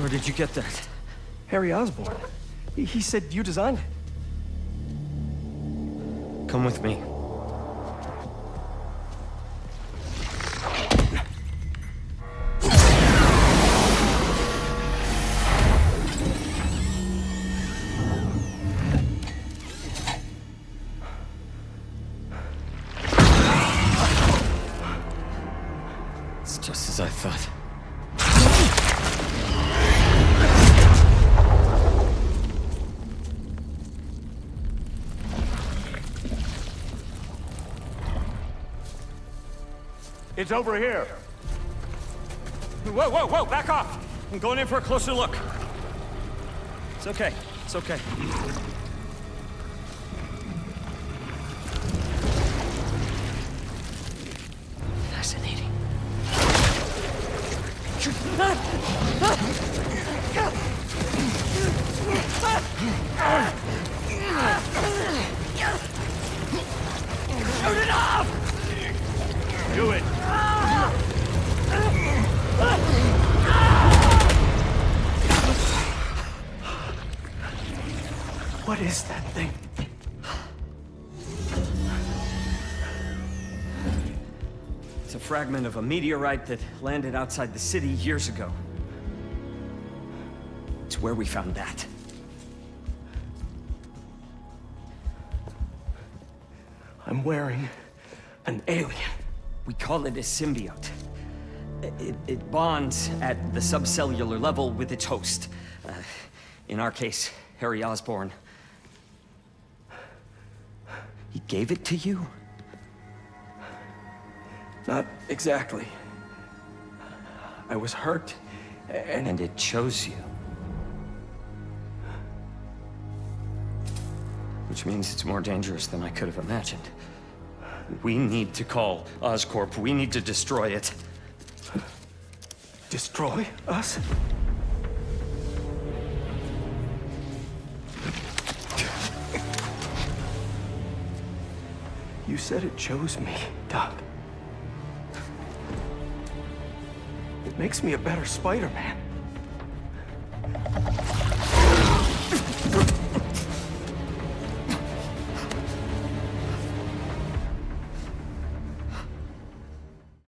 Where did you get that? Harry Osborn. He said you designed it. Come with me. It's just as I thought. It's over here. Whoa, whoa, whoa, back off! I'm going in for a closer look. It's okay, it's okay. Fascinating. Shoot it off! Do it. What is that thing? It's a fragment of a meteorite that landed outside the city years ago. It's where we found that. I'm wearing an alien. We call it a symbiot. It bonds at the subcellular level with its host. In our case, Harry Osborn. He gave it to you? Not exactly. I was hurt, And it chose you. Which means it's more dangerous than I could have imagined. We need to call Oscorp. We need to destroy it. Destroy us? You said it chose me, Doc. It makes me a better Spider-Man.